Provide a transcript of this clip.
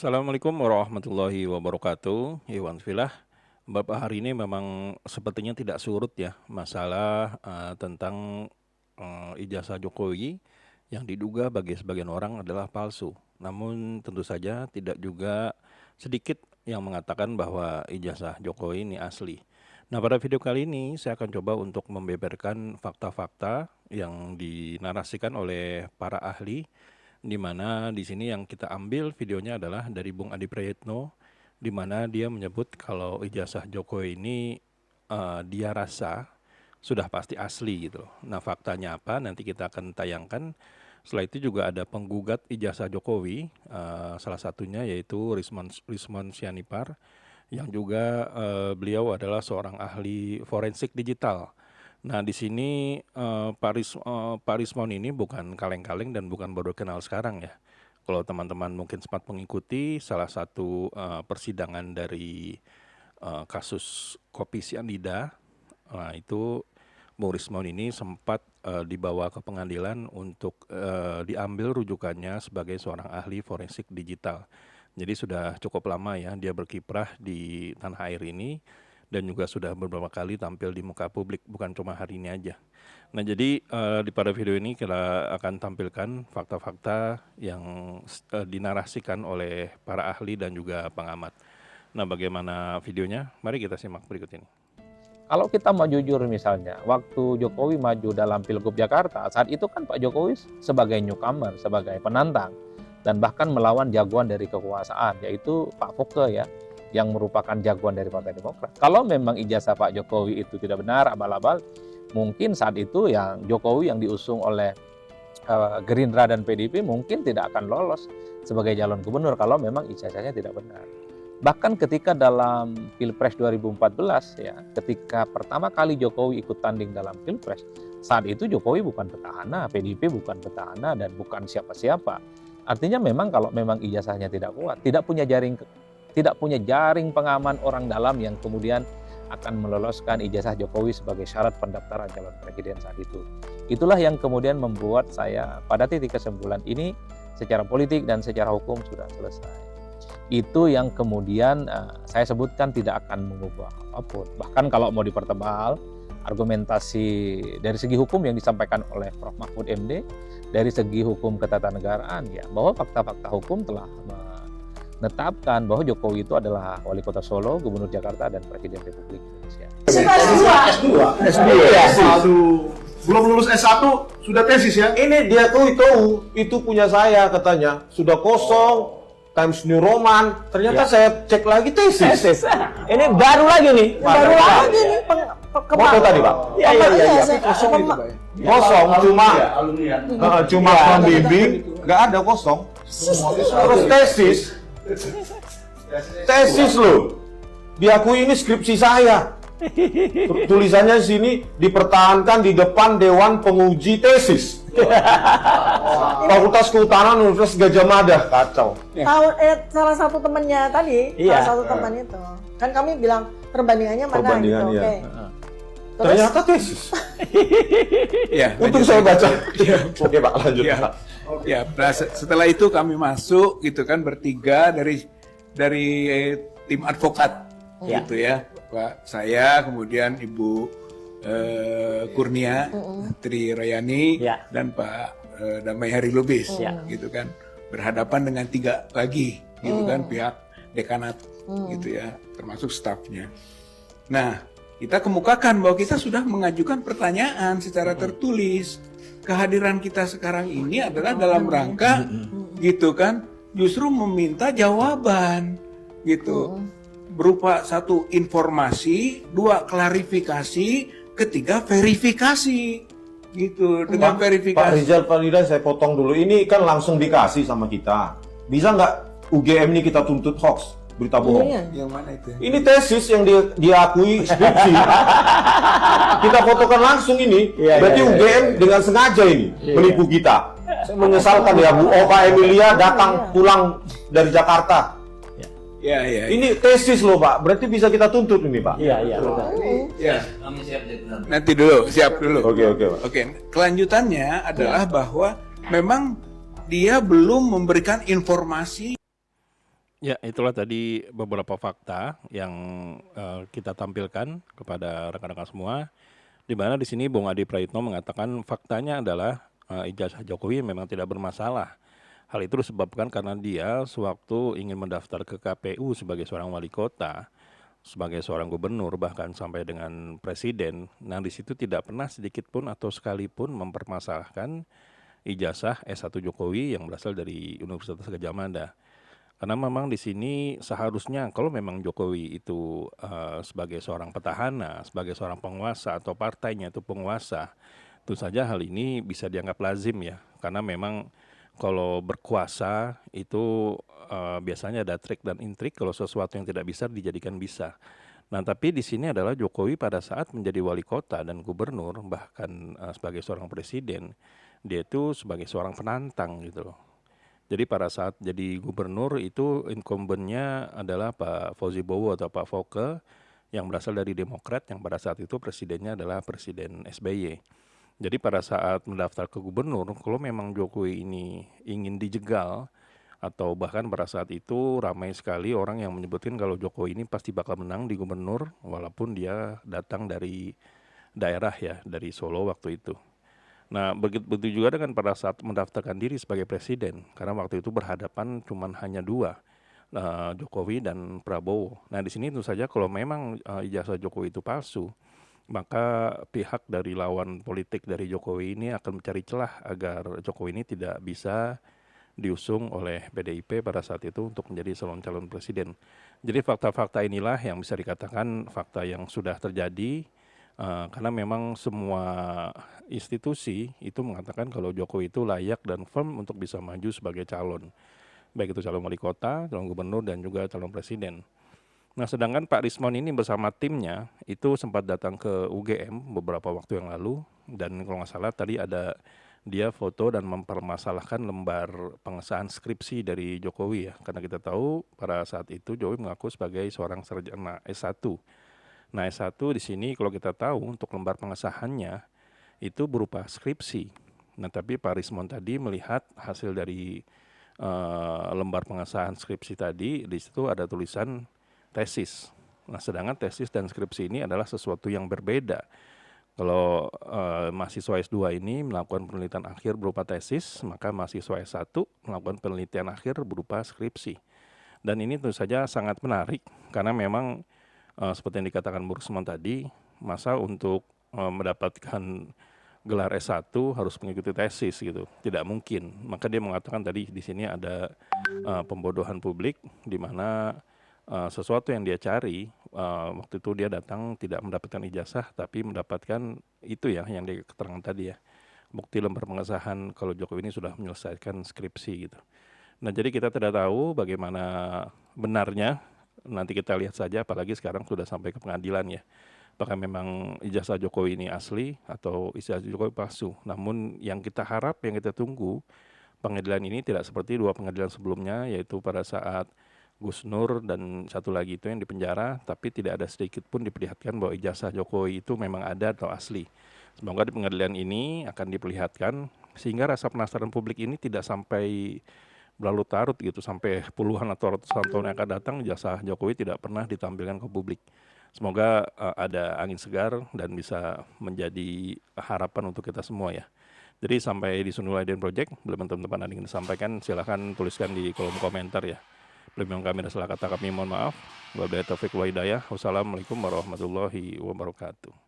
Assalamualaikum warahmatullahi wabarakatuh. Iwan Filah, Bapak hari ini memang sepertinya tidak surut ya masalah tentang ijazah Jokowi yang diduga bagi sebagian orang adalah palsu. Namun tentu saja tidak juga sedikit yang mengatakan bahwa ijazah Jokowi ini asli. Nah, pada video kali ini saya akan coba untuk membeberkan fakta-fakta yang dinarasikan oleh para ahli, di mana di sini yang kita ambil videonya adalah dari Bung Adi Prayitno, di mana dia menyebut kalau ijazah Jokowi ini dia rasa sudah pasti asli gitu loh. Nah, faktanya apa? Nanti kita akan tayangkan. Setelah itu juga ada penggugat ijazah Jokowi, salah satunya yaitu Rismon Sianipar, yang juga beliau adalah seorang ahli forensik digital. Nah, di sini Pak Rismon ini bukan kaleng-kaleng dan bukan baru kenal sekarang ya. Kalau teman-teman mungkin sempat mengikuti salah satu persidangan dari kasus kopi sianida, nah itu Bung Rismon ini sempat dibawa ke pengadilan untuk diambil rujukannya sebagai seorang ahli forensik digital. Jadi sudah cukup lama ya dia berkiprah di tanah air ini, dan juga sudah beberapa kali tampil di muka publik, bukan cuma hari ini aja. Nah, jadi pada video ini kita akan tampilkan fakta-fakta yang dinarasikan oleh para ahli dan juga pengamat. Nah, bagaimana videonya? Mari kita simak berikut ini. Kalau kita mau jujur misalnya, waktu Jokowi maju dalam Pilgub Jakarta, saat itu kan Pak Jokowi sebagai newcomer, sebagai penantang, dan bahkan melawan jagoan dari kekuasaan, yaitu Pak Foke ya, yang merupakan jagoan dari Partai Demokrat. Kalau memang ijazah Pak Jokowi itu tidak benar, abal-abal, mungkin saat itu yang Jokowi yang diusung oleh Gerindra dan PDIP mungkin tidak akan lolos sebagai calon gubernur kalau memang ijazahnya tidak benar. Bahkan ketika dalam Pilpres 2014 ya, ketika pertama kali Jokowi ikut tanding dalam Pilpres, saat itu Jokowi bukan petahana, PDIP bukan petahana, dan bukan siapa-siapa. Artinya memang kalau memang ijazahnya tidak kuat, tidak punya jaring pengaman orang dalam yang kemudian akan meloloskan ijazah Jokowi sebagai syarat pendaftaran calon presiden saat itu. Itulah yang kemudian membuat saya pada titik kesimpulan ini secara politik dan secara hukum sudah selesai. Itu yang kemudian saya sebutkan tidak akan mengubah apapun. Bahkan kalau mau dipertebal, argumentasi dari segi hukum yang disampaikan oleh Prof. Mahfud MD, dari segi hukum ketatanegaraan ya, bahwa fakta-fakta hukum telah menetapkan bahwa Jokowi itu adalah wali kota Solo, gubernur Jakarta, dan presiden Republik Indonesia. S2 belum lulus S1 sudah tesis ya? Ini dia tuh itu punya saya katanya sudah kosong, Times New Roman. Ternyata saya cek lagi tesis. Ini baru lagi nih. Baru lagi nih. Foto tadi Pak. Iya. Kosong itu Pak ya? Kosong cuma pembimbing, nggak ada kosong. Terus tesis loh. Diakui ini skripsi saya. Tulisannya di sini dipertahankan di depan Dewan Penguji Tesis. Fakultas Kehutanan Universitas Gadjah Mada. Kacau. Salah satu temannya tadi, salah satu teman itu. Kan kami bilang perbandingannya mana gitu. Oke. Ternyata tesis. Ya, Untung saya baca. Oke Pak, lanjut Pak. Ya, nah, setelah itu kami masuk gitu kan bertiga dari tim advokat gitu ya. Pak saya, kemudian Ibu Kurnia, Tri Rayani, dan Pak Damai Hari Lubis, gitu kan, berhadapan dengan 3 lagi, gitu kan, pihak dekanat, gitu ya, termasuk stafnya. Nah, kita kemukakan bahwa kita sudah mengajukan pertanyaan secara tertulis. Kehadiran kita sekarang ini adalah dalam rangka, gitu kan, justru meminta jawaban, gitu. Berupa 1 informasi, 2 klarifikasi, 3 verifikasi, gitu. Dengan verifikasi. Pak Rizal Fadila, saya potong dulu. Ini kan langsung dikasih sama kita. Bisa nggak UGM ini kita tuntut hoax, berita bohong? Yang mana itu? Ini tesis yang diakui skripsi. Kita fotokan langsung ini. Berarti UGM dengan sengaja ini menipu kita. Saya menyesalkan ya Bu Opa Emilia datang pulang dari Jakarta. Ya. Ini tesis loh Pak, berarti bisa kita tuntut ini Pak. Iya. Ya. Nanti dulu, siap dulu. Oke Pak. Oke, kelanjutannya adalah bahwa memang dia belum memberikan informasi. Ya, itulah tadi beberapa fakta yang kita tampilkan kepada rekan-rekan semua, di mana di sini Bung Adi Praitno mengatakan faktanya adalah ijazah Jokowi memang tidak bermasalah. Hal itu disebabkan karena dia sewaktu ingin mendaftar ke KPU sebagai seorang wali kota, sebagai seorang gubernur, bahkan sampai dengan presiden, nah di situ tidak pernah sedikit pun atau sekalipun mempermasalahkan ijazah S1 Jokowi yang berasal dari Universitas Gadjah Mada. Karena memang di sini seharusnya kalau memang Jokowi itu sebagai seorang petahana, sebagai seorang penguasa atau partainya itu penguasa, tentu saja hal ini bisa dianggap lazim ya. Karena memang kalau berkuasa itu biasanya ada trik dan intrik, kalau sesuatu yang tidak bisa dijadikan bisa. Nah, tapi di sini adalah Jokowi pada saat menjadi wali kota dan gubernur, bahkan sebagai seorang presiden, dia itu sebagai seorang penantang gitu loh. Jadi pada saat jadi gubernur itu incumbent-nya adalah Pak Fauzi Bowo atau Pak Foke yang berasal dari Demokrat, yang pada saat itu presidennya adalah Presiden SBY. Jadi pada saat mendaftar ke gubernur, kalau memang Jokowi ini ingin dijegal, atau bahkan pada saat itu ramai sekali orang yang menyebutkan kalau Jokowi ini pasti bakal menang di gubernur walaupun dia datang dari daerah ya, dari Solo waktu itu. Nah, begitu juga dengan pada saat mendaftarkan diri sebagai presiden, karena waktu itu berhadapan cuma hanya dua, Jokowi dan Prabowo. Nah, di sini tentu saja kalau memang ijazah Jokowi itu palsu, maka pihak dari lawan politik dari Jokowi ini akan mencari celah agar Jokowi ini tidak bisa diusung oleh PDIP pada saat itu untuk menjadi calon presiden. Jadi fakta-fakta inilah yang bisa dikatakan fakta yang sudah terjadi. Karena memang semua institusi itu mengatakan kalau Jokowi itu layak dan firm untuk bisa maju sebagai calon, baik itu calon wali kota, calon gubernur, dan juga calon presiden. Nah, sedangkan Pak Rismon ini bersama timnya itu sempat datang ke UGM beberapa waktu yang lalu, dan kalau nggak salah tadi ada dia foto dan mempermasalahkan lembar pengesahan skripsi dari Jokowi ya, karena kita tahu pada saat itu Jokowi mengaku sebagai seorang sarjana S1. Nah, S1 di sini kalau kita tahu untuk lembar pengesahannya itu berupa skripsi. Nah, tapi Pak Rismon tadi melihat hasil dari lembar pengesahan skripsi tadi, di situ ada tulisan tesis. Nah, sedangkan tesis dan skripsi ini adalah sesuatu yang berbeda. Kalau mahasiswa S2 ini melakukan penelitian akhir berupa tesis, maka mahasiswa S1 melakukan penelitian akhir berupa skripsi. Dan ini tentu saja sangat menarik karena memang seperti yang dikatakan Bu Rismon tadi, masa untuk mendapatkan gelar S1 harus mengikuti tesis gitu, tidak mungkin. Maka dia mengatakan tadi di sini ada pembodohan publik, di mana sesuatu yang dia cari waktu itu dia datang tidak mendapatkan ijazah, tapi mendapatkan itu ya yang dia keterangan tadi ya, bukti lembar pengesahan kalau Jokowi ini sudah menyelesaikan skripsi gitu. Nah, jadi kita tidak tahu bagaimana benarnya. Nanti kita lihat saja, apalagi sekarang sudah sampai ke pengadilan ya. Apakah memang ijazah Jokowi ini asli atau ijazah Jokowi palsu. Namun yang kita harap, yang kita tunggu, pengadilan ini tidak seperti dua pengadilan sebelumnya, yaitu pada saat Gus Nur dan satu lagi itu yang dipenjara, tapi tidak ada sedikit pun diperlihatkan bahwa ijazah Jokowi itu memang ada atau asli. Semoga di pengadilan ini akan diperlihatkan, sehingga rasa penasaran publik ini tidak sampai berlarut-larut gitu, sampai puluhan atau ratusan tahun yang akan datang ijazah Jokowi tidak pernah ditampilkan ke publik. Semoga ada angin segar dan bisa menjadi harapan untuk kita semua ya. Jadi sampai di sini Aiden Project, bila teman-teman ada yang ingin disampaikan silahkan tuliskan di kolom komentar ya. Bila kami ada salah kata kami mohon maaf. Wabillahi taufiq wal hidayah. Wassalamualaikum warahmatullahi wabarakatuh.